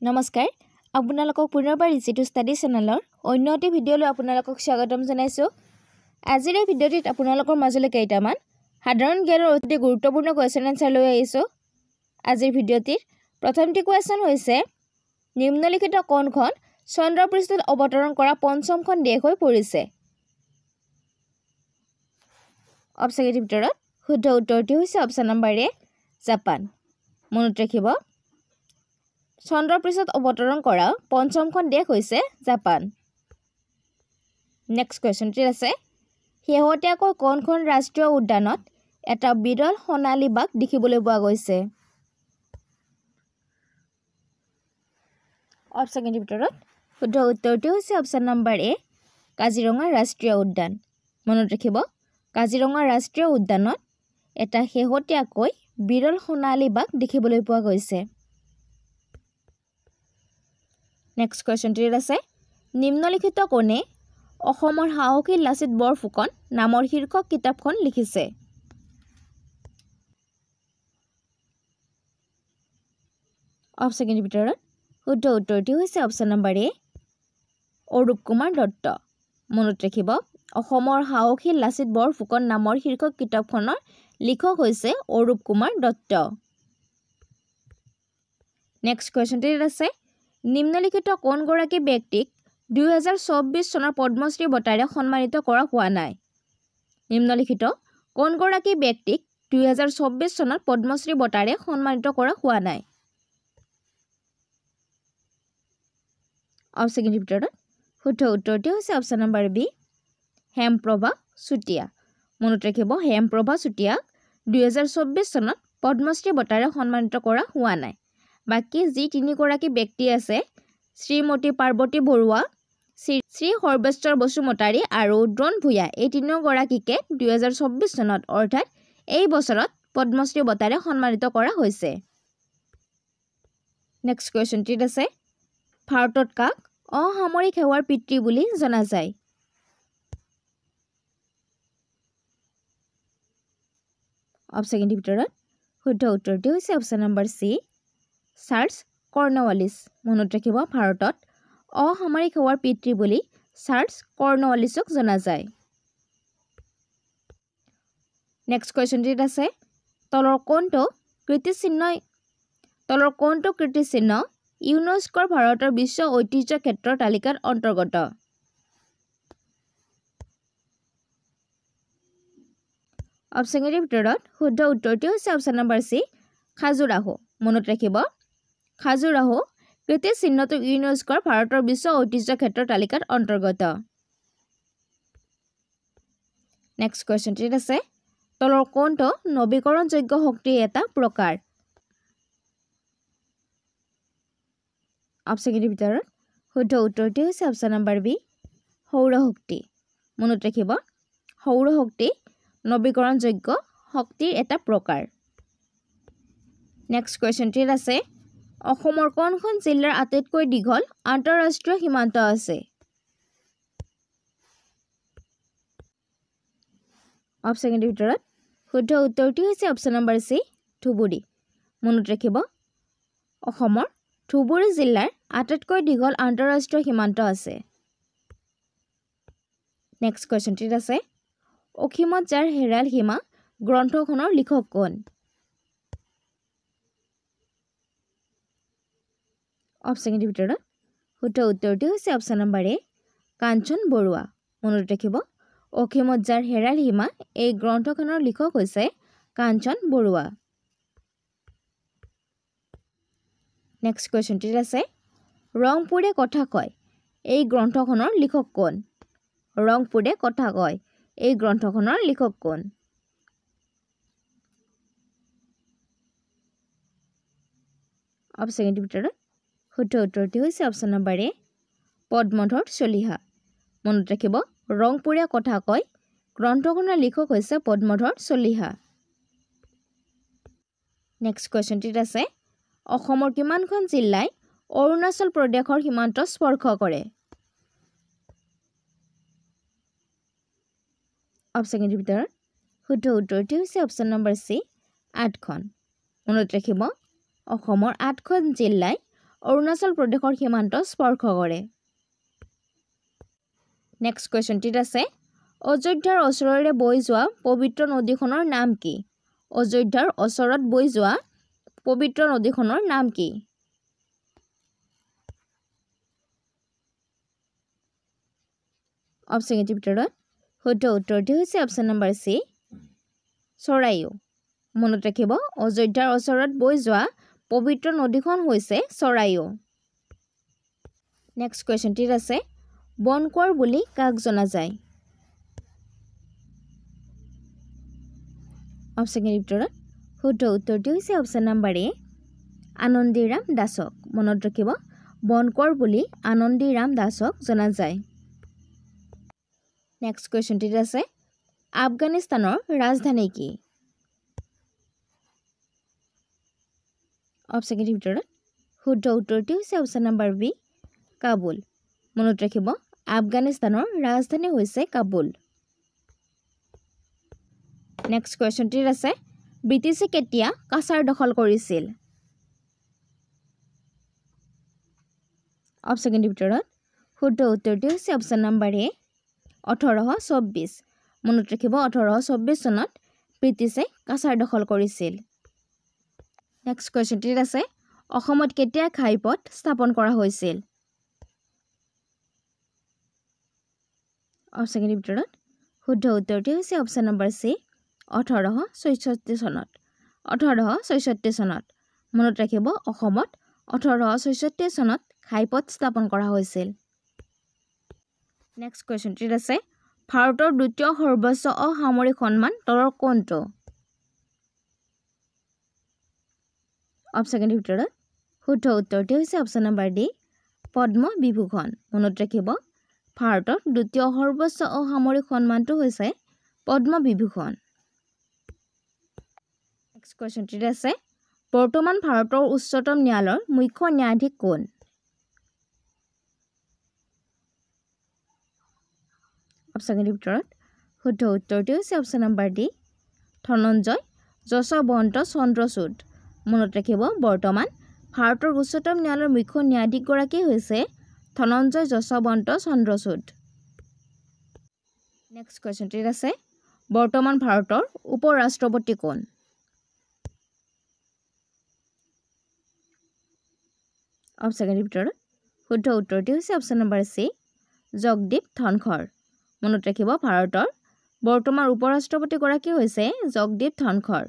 নমস্কাৰ আপোনালোকক পুনৰবাৰ ইজিটো ষ্টাডি চেনেলৰ অন্য এটি ভিডিঅ'লৈ আপোনালোকক স্বাগতম জনাইছোঁ। আজিৰ এই ভিডিঅ'টিত আপোনালোকৰ মাজলৈ কেইটামান সাধাৰণ জ্ঞানৰ অতি গুৰুত্বপূৰ্ণ কুৱেশ্যন এনচাৰ লৈ আহিছোঁ। আজিৰ ভিডিঅ'টিৰ প্ৰথমটি কুৱেশ্যন হৈছে নিম্নলিখিত কোনখন চন্দ্ৰপৃষ্ঠত অৱতৰণ কৰা পঞ্চমখন দেশ হৈ পৰিছে। অপশ্যনৰ ভিতৰত শুদ্ধ উত্তৰটি হৈছে অপশ্যন নম্বৰ এ জাপান। মনত ৰাখিব চন্দ্ৰপৃষ্ঠত অৱতৰণ কৰা পঞ্চমখন দেশ হৈছে জাপান। নেক্সট কুৱেশ্যনটি আছে শেহতীয়াকৈ কোনখন ৰাষ্ট্ৰীয় উদ্যানত এটা বিৰল সোণালী বাঘ দেখিবলৈ পোৱা গৈছে। অপশ্যনৰ ভিতৰত শুদ্ধ উত্তৰটি হৈছে অপশ্যন নম্বৰ এ কাজিৰঙা ৰাষ্ট্ৰীয় উদ্যান। মনত ৰাখিব কাজিৰঙা ৰাষ্ট্ৰীয় উদ্যানত এটা শেহতীয়াকৈ বিৰল সোণালী বাঘ দেখিবলৈ পোৱা গৈছে। নেক্সট কুৱেশ্যনটি আছে নিম্নলিখিত কোনে অসমৰ সাহসী লাচিত বৰফুকন নামৰ শীৰ্ষক কিতাপখন লিখিছে। অপশ্যনৰ ভিতৰত শুদ্ধ উত্তৰটি হৈছে অপশ্যন নম্বৰ এ অৰূপ কুমাৰ দত্ত। মনত ৰাখিব অসমৰ সাহসী লাচিত বৰফুকন নামৰ শীৰ্ষক কিতাপখনৰ লিখক হৈছে অৰূপ কুমাৰ দত্ত। নেক্সট কুৱেশ্যনটি আছে নিম্নলিখিত কোনগৰাকী ব্যক্তিক 2024 চনৰ পদ্মশ্ৰী বঁটাৰে সন্মানিত কৰা হোৱা নাই। নিম্নলিখিত কোনগৰাকী ব্যক্তিক 2024 চনত পদ্মশ্ৰী বঁটাৰে সন্মানিত কৰা হোৱা নাই। অপশ্যনৰ ভিতৰত শুদ্ধ উত্তৰটি হৈছে option number B Hemprabha Chutia. মনত ৰাখিব হেমপ্ৰভা চুতীয়াক 2024 চনত পদ্মশ্ৰী বঁটাৰে সন্মানিত কৰা হোৱা নাই। বাকী যি তিনিগৰাকী ব্যক্তি আছে শ্ৰীমতী পাৰ্বতী বৰুৱা, শ্ৰী সৰ্বেশ্বৰ বসুমতাৰী আৰু দ্ৰোণ ভূঞা, এই তিনিওগৰাকীকে 2024 চনত অৰ্থাৎ এই বছৰত পদ্মশ্ৰী বঁটাৰে সন্মানিত কৰা হৈছে। নেক্সট কুৱেশ্যনটিত আছে ভাৰতত কাক অসামৰিক সেৱাৰ পিতৃ বুলি জনা যায়। অপশ্যনৰ ভিতৰত শুদ্ধ উত্তৰটি হৈছে option number C Charles Cornwallis. মনত ৰাখিব ভাৰতত অসামৰিক সেৱাৰ পিতৃ বুলি চাৰ্লছ কৰ্ণৱালিছক জনা যায়। নেক্সট কুৱেশ্যনটিত আছে তলৰ কোনটো কীৰ্তিচিহ্ন ইউনেস্কোৰ ভাৰতৰ বিশ্ব ঐতিহ্য ক্ষেত্ৰৰ তালিকাত অন্তৰ্গত। অপশ্যনৰ ভিতৰত শুদ্ধ উত্তৰটি হৈছে অপশ্যন নম্বৰ চি খাজুৰাহো। মনত ৰাখিব খাজুৰাহো কীৰ্তিচিহ্নটো ইউনেস্কোৰ ভাৰতৰ বিশ্ব ঐতিহ্য ক্ষেত্ৰৰ তালিকাত অন্তৰ্গত। নেক্সট কুৱেশ্যনটিত আছে তলৰ কোনটো নৱীকৰণযোগ্য শক্তিৰ এটা প্ৰকাৰ। অপশ্যনৰ ভিতৰত শুদ্ধ উত্তৰটি হৈছে অপশ্যন নম্বৰ বি সৌৰশক্তি। মনত ৰাখিব সৌৰশক্তি নৱীকৰণযোগ্য শক্তিৰ এটা প্ৰকাৰ। নেক্সট কুৱেশ্যনটিত আছে অসমৰ কোনখন জিলাৰ আটাইতকৈ দীঘল আন্তঃৰাষ্ট্ৰীয় সীমান্ত আছে। অপশ্যনৰ ভিতৰত শুদ্ধ উত্তৰটি হৈছে অপশ্যন নম্বৰ চি ধুবুৰী। মনত ৰাখিব অসমৰ ধুবুৰী জিলাৰ আটাইতকৈ দীঘল আন্তঃৰাষ্ট্ৰীয় সীমান্ত আছে। নেক্সট কুৱেশ্যনটিত আছে অসীমত যাৰ হেৰাল সীমা গ্ৰন্থখনৰ লিখক কোন। অপশ্যনৰ ভিতৰত শুদ্ধ উত্তৰটি হৈছে অপশ্যন নম্বৰ এ কাঞ্চন বৰুৱা। মনত ৰাখিব অসীমত যাৰ হেৰাল সীমা এই গ্ৰন্থখনৰ লিখক হৈছে কাঞ্চন বৰুৱা। নেক্সট কুৱেশ্যনটিত আছে ৰংপুৰে কথা কয় এই গ্ৰন্থখনৰ লিখক কোন। ৰংপুৰে কথা কয় এই গ্ৰন্থখনৰ লিখক কোন। অপশ্যনৰ ভিতৰত শুদ্ধ উত্তৰটি হৈছে অপশ্যন নম্বৰ এ পদ্মধৰ চলিহা। মনত ৰাখিব ৰংপুৰে কথা কয় গ্ৰন্থখনৰ লিখক হৈছে পদ্মধৰ চলিহা। নেক্সট কুৱেশ্যনটিত আছে অসমৰ কিমানখন জিলাই অৰুণাচল প্ৰদেশৰ সীমান্ত স্পৰ্শ কৰে। অপশ্যনৰ ভিতৰত শুদ্ধ উত্তৰটি হৈছে অপশ্যন নম্বৰ চি 8খন। মনত ৰাখিব অসমৰ 8খন জিলাই অৰুণাচল প্ৰদেশৰ সীমান্ত স্পৰ্শ কৰে? নেক্সট কুৱেশ্যনটিত আছে অযোধ্যাৰ ওচৰেৰে বৈ যোৱা পবিত্ৰ নদীখনৰ নাম কি? অযোধ্যাৰ ওচৰত বৈ যোৱা পবিত্ৰ নদীখনৰ নাম কি? অপশ্যনৰ ভিতৰত শুদ্ধ উত্তৰটি হৈছে অপশ্যন নম্বৰ চি চৰাইও। মনত ৰাখিব অযোধ্যাৰ ওচৰত বৈ যোৱা পবিত্ৰ নদীখন হৈছে চৰাইও। নেক্সট কুৱেশ্যনটিত আছে বনকোঁৱৰ বুলি কাক জনা যায়? অপশ্যনৰ ভিতৰত শুদ্ধ উত্তৰটি হৈছে অপশ্যন নম্বৰ এ আনন্দীৰাম দাসক। মনত ৰাখিব বনকোঁৱৰ বুলি আনন্দীৰাম দাসক জনা যায়। নেক্সট কুৱেশ্যনটিত আছে আফগানিস্তানৰ ৰাজধানী কি? অপশ্যনৰ ভিতৰত শুদ্ধ উত্তৰটি হৈছে অপশ্যন নম্বৰ বি কাবুল। মনত ৰাখিব আফগানিস্তানৰ ৰাজধানী হৈছে কাবুল। নেক্সট কুৱেশ্যনটিত আছে ব্ৰিটিছে কেতিয়া কাছাৰ দখল কৰিছিল? অপশ্যনৰ ভিতৰত শুদ্ধ উত্তৰটি হৈছে অপশ্যন নম্বৰ এ 1824। মনত ৰাখিব 1824 চনত ব্ৰিটিছে কাছাৰ দখল কৰিছিল। নেক্সট কুৱেশ্যনটিত আছে অসমত কেতিয়া ঘাইপথ স্থাপন কৰা হৈছিল? অপশ্যনৰ ভিতৰত শুদ্ধ উত্তৰটি হৈছে অপশ্যন নম্বৰ চি 1866 চনত। 1866 চনত মনত ৰাখিব অসমত 1866 চনত ঘাইপথ স্থাপন কৰা হৈছিল। নেক্সট কুৱেশ্যনটিত আছে ভাৰতৰ দ্বিতীয় সৰ্বোচ্চ অসামৰিক সন্মান তলৰ কোনটো? অপশ্যনৰ ভিতৰত শুদ্ধ উত্তৰটি হৈছে option number D Padma Vibhushan. মনত ৰাখিব ভাৰতৰ দ্বিতীয় সৰ্বোচ্চ অসামৰিক সন্মানটো হৈছে পদ্ম বিভূষণ। নেক্সট কুৱেশ্যনটিত আছে বৰ্তমান ভাৰতৰ উচ্চতম ন্যায়ালয়ৰ মুখ্য ন্যায়াধীশ কোন? অপশ্যনৰ ভিতৰত শুদ্ধ উত্তৰটি হৈছে option number D Dhananjaya Yashwant Chandrachud. মনত ৰাখিব বৰ্তমান ভাৰতৰ উচ্চতম ন্যায়ালয়ৰ মুখ্য ন্যায়াধীশগৰাকী হৈছে ধনঞ্জয় যশৱন্ত চন্দ্ৰচূড়। নেক্সট কুৱেশ্যনটিত আছে বৰ্তমান ভাৰতৰ উপ ৰাষ্ট্ৰপতি কোন? অপশ্যনৰ ভিতৰত শুদ্ধ উত্তৰটি হৈছে option number C Jagdeep Dhankhar. মনত ৰাখিব ভাৰতৰ বৰ্তমান উপ ৰাষ্ট্ৰপতিগৰাকী হৈছে জগদীপ ধনখড়।